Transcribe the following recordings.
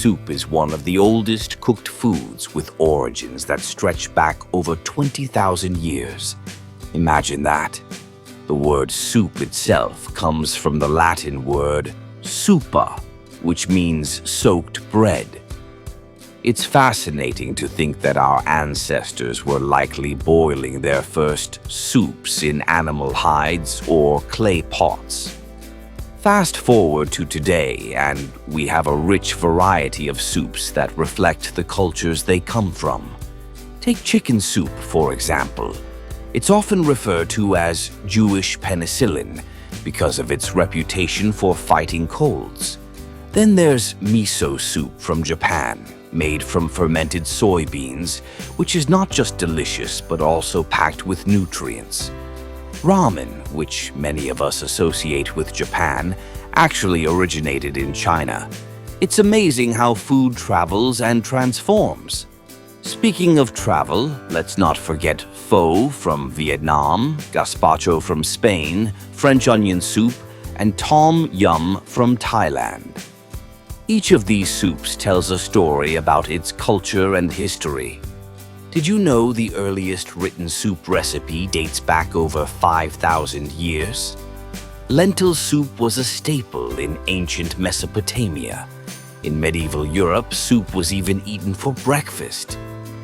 Soup is one of the oldest cooked foods with origins that stretch back over 20,000 years. Imagine that. The word soup itself comes from the Latin word supa, which means soaked bread. It's fascinating to think that our ancestors were likely boiling their first soups in animal hides or clay pots. Fast forward to today, and we have a rich variety of soups that reflect the cultures they come from. Take chicken soup, for example. It's often referred to as Jewish penicillin because of its reputation for fighting colds. Then there's miso soup from Japan, made from fermented soybeans, which is not just delicious but also packed with nutrients. Ramen, which many of us associate with Japan, actually originated in China. It's amazing how food travels and transforms. Speaking of travel, let's not forget pho from Vietnam, gazpacho from Spain, French onion soup, and tom yum from Thailand. Each of these soups tells a story about its culture and history. Did you know the earliest written soup recipe dates back over 5,000 years? Lentil soup was a staple in ancient Mesopotamia. In medieval Europe, soup was even eaten for breakfast.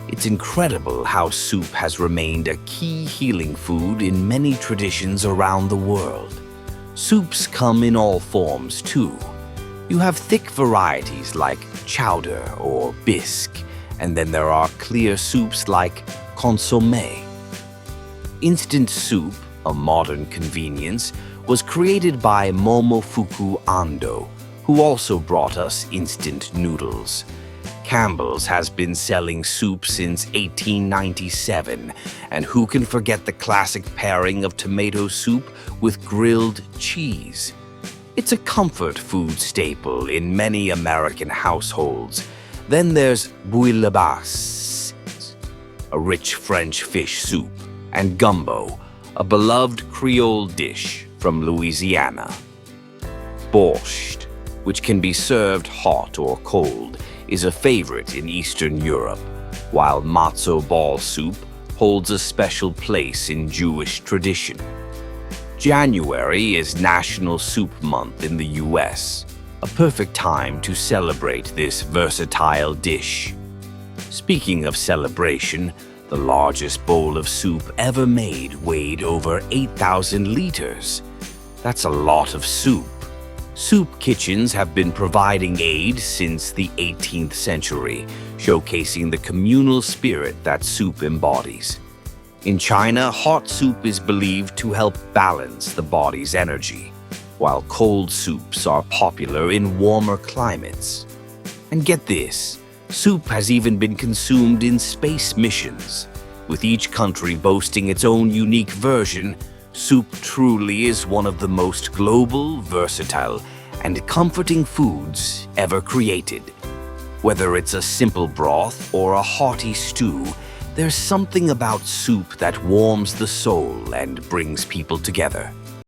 It's incredible how soup has remained a key healing food in many traditions around the world. Soups come in all forms too. You have thick varieties like chowder or bisque, and then there are clear soups like consommé. Instant soup, a modern convenience, was created by Momofuku Ando, who also brought us instant noodles. Campbell's has been selling soup since 1897, and who can forget the classic pairing of tomato soup with grilled cheese? It's a comfort food staple in many American households. Then there's bouillabaisse, a rich French fish soup, and gumbo, a beloved Creole dish from Louisiana. Borscht, which can be served hot or cold, is a favorite in Eastern Europe, while matzo ball soup holds a special place in Jewish tradition. January is National Soup Month in the US, a perfect time to celebrate this versatile dish. Speaking of celebration, the largest bowl of soup ever made weighed over 8,000 liters. That's a lot of soup. Soup kitchens have been providing aid since the 18th century, showcasing the communal spirit that soup embodies. In China, hot soup is believed to help balance the body's energy, while cold soups are popular in warmer climates. And get this, soup has even been consumed in space missions. With each country boasting its own unique version, soup truly is one of the most global, versatile, and comforting foods ever created. Whether it's a simple broth or a hearty stew, there's something about soup that warms the soul and brings people together.